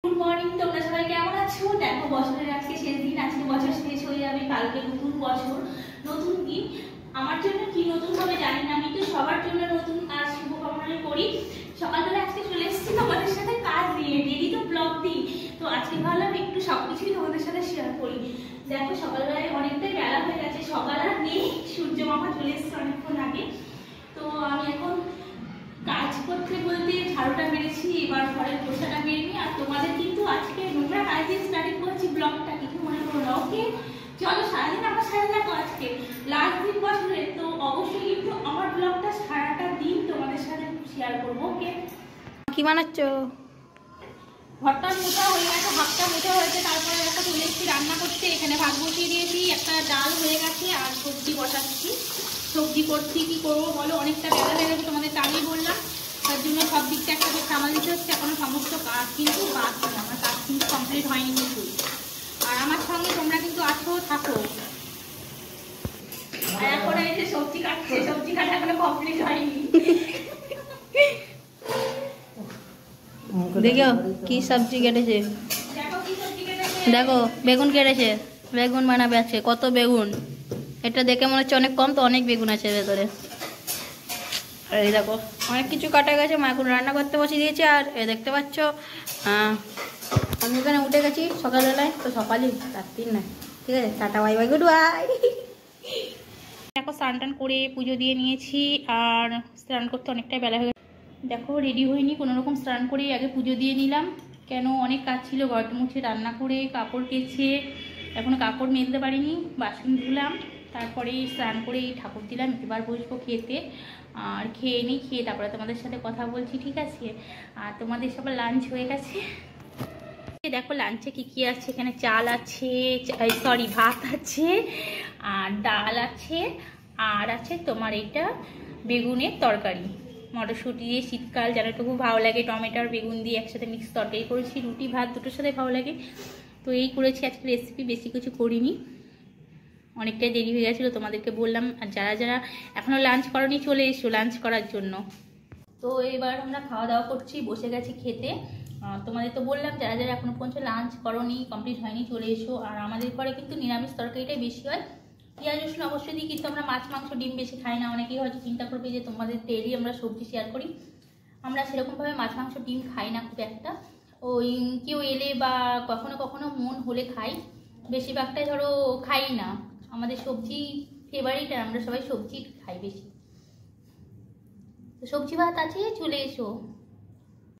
Good morning, তোমরা সবাই কেমন আছো? দেখো বছরের আজকে শেষ দিন, আজকে বছর শেষ হয়ে যাবে, কালকে নতুন বছর, নতুন দিন। আমার জন্য কি নতুন হবে জানি না, আমি তো সবার জন্য নতুন আর শুভকামনা করি। সকালবেলা আজকে চলে এসেছি তোমাদের সাথে কাজ নিয়ে, ডেলি তো ব্লগ দিই, তো আজকে ভাবলাম একটু সবকিছুই তোমাদের সাথে শেয়ার করি। দেখো সকালবেলায় অনেকটাই বেলা হয়ে গেছে, সকাল আর নেই, সূর্য মামা চলে এসেছে অনেকক্ষণ আগে। তো আমি এখন কাজ করতে বলতে ঝাড়ুটা মেরেছি, এবার ঘরের পোছাটা মেরে নিই। আর তোমাদের কিন্তু আজকে নোংরা কাজ দিয়ে স্টার্ট করছি ব্লগটা, কিছু মনে করো না, ওকে? চলো সারাদিন আমার সাথে থাকো, আজকে লাস্ট দিন বছরের, তো অবশ্যই কিন্তু আমার ব্লগটা সারাটা দিন তোমাদের সাথে শেয়ার করবো, ওকে? কি বানাচ্ছ? ঘরটা মোছা হয়ে গেছে, ভাতটা মোছা হয়েছে, তারপরে একটা চলে এসেছি রান্না করতে। এখানে ভাত বসিয়ে দিয়েছি, একটা ডাল হয়ে গেছে আর সবজি বসাচ্ছি। সবজি করছি, কি করবো বলো, অনেকটা বেলা হয়ে গেছে, তোমাদের আগেই বললাম, তার জন্য সব দিকটা একটা সামাল দিতে হচ্ছে। এখনো সমস্ত কাজ কিন্তু বাকি, আমার কাজ কিন্তু কমপ্লিট হয়নি কিন্তু। আর আমার সঙ্গে তোমরা কিন্তু আছো, থাকো। আর এখন এই যে সবজি কাটছে, সবজি কাটা এখনো কমপ্লিট হয়নি। দেখো কি সবজি কেটেছে, দেখো কি সবজি কেটেছে, দেখো বেগুন কেটেছে, বেগুন বানাবে আছে। কত বেগুন, এটা দেখে মনে হচ্ছে অনেক কম, তো অনেক বেগুন আছে ভেতরে। আর এই দেখো অনেক কিছু কাটা গেছে, মা এখন রান্না করতে বসে দিয়েছে। আর এ দেখতে পাচ্ছ আমি এখানে উঠে গেছি সকালবেলায়, তো সকালই রাত্রি না, ঠিক আছে? Tata bye bye, good bye. দেখো স্নান টান করে পুজো দিয়ে নিয়েছি, আর স্নান করতে অনেকটাই বেলা হয়ে গেছে। দেখো রেডি হয়নি, কোনো রকম স্নান করে আগে পুজো দিয়ে নিলাম, কেন অনেক কাজ ছিল, ঘর মুছে, রান্না করে, কাপড় কেচে, এখনো কাপড় মেলতে পারিনি, বাসন ধুলাম, তারপরে স্নান করে ঠাকুর দিলাম। এবার বসবো খেতে, আর খেয়ে নিই, খেয়ে তারপরে তোমাদের সাথে কথা বলছি, ঠিক আছে? আর তোমাদের সবার লাঞ্চ হয়ে গেছে। দেখো লাঞ্চে কি কি আছে, এখানে চাল আছে, সরি ভাত আছে, আর ডাল আছে, আর আছে তোমার এটা বেগুনের তরকারি, মটরশুঁটি দিয়ে, শীতকাল যেন একটু খুব ভালো লাগে, টমেটোর বেগুন দিয়ে একসাথে মিক্স তরকারি করেছি, রুটি ভাত দুটোর সাথে ভালো লাগে। তো এই করেছি আজকে রেসিপি, বেশি কিছু করিনি, অনেকটাই দেরি হয়ে গেছিলো তোমাদেরকে বললাম। আর যারা যারা এখনও লাঞ্চ করনি চলে এসো লাঞ্চ করার জন্য। তো এবার আমরা খাওয়া দাওয়া করছি, বসে গেছি খেতে। তোমাদের তো বললাম যারা যারা এখনো পর্যন্ত লাঞ্চ করনি, কমপ্লিট হয়নি, চলে এসো। আর আমাদের ঘরে কিন্তু নিরামিষ তরকারিটাই বেশি হয়, পেঁয়াজ রসুন অবশ্যই দিই, কিন্তু আমরা মাছ মাংস ডিম বেশি খাই না। অনেকেই হয়তো চিন্তা করবে যে তোমাদের ডেইলি আমরা সবজি শেয়ার করি, আমরা সেরকমভাবে মাছ মাংস ডিম খাই না খুব একটা। ওই কেউ এলে বা কখনো কখনো মন হলে খাই, বেশিরভাগটাই ধরো খাই না। আমাদের সবজি ফেভারিট, আর আমরা সবাই সবজি খাই বেশি। তো সবজি ভাত আছে, চলে এসো।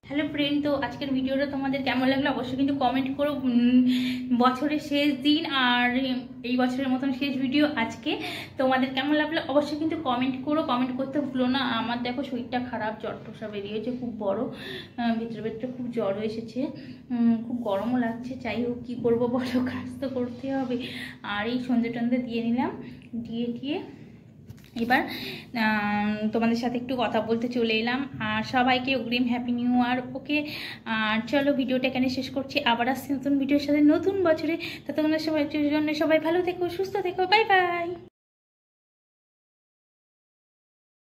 হ্যালো ফ্রেন্ড, তো আজকের ভিডিওটা তোমাদের কেমন লাগলো অবশ্যই কিন্তু কমেন্ট করো। বছরের শেষ দিন আর এই বছরের মতন শেষ ভিডিও আজকে, তোমাদের কেমন লাগলো অবশ্যই কিন্তু কমেন্ট করো, কমেন্ট করতে ভুলো না। আমার দেখো শরীরটা খারাপ, জ্বর টসা বেরিয়েছে খুব বড়, ভিতরে ভিতরে খুব জ্বরও এসেছে, খুব গরমও লাগছে। যাই হোক কী করবো বলো, কাজ তো করতে হবে। আর এই সন্ধে টন্ধে দিয়ে নিলাম, দিয়ে এবার তোমাদের সাথে একটু কথা বলতে চলে এলাম। আর সবাইকে অগ্রিম হ্যাপি নিউ ইয়ার, ওকে? আর চলো ভিডিওটা এখানে শেষ করছি, আবার আসছি নতুন ভিডিওর সাথে নতুন বছরে। ততক্ষণ সবাই ভালো থেকো, সুস্থ থেকো, বাই বাই।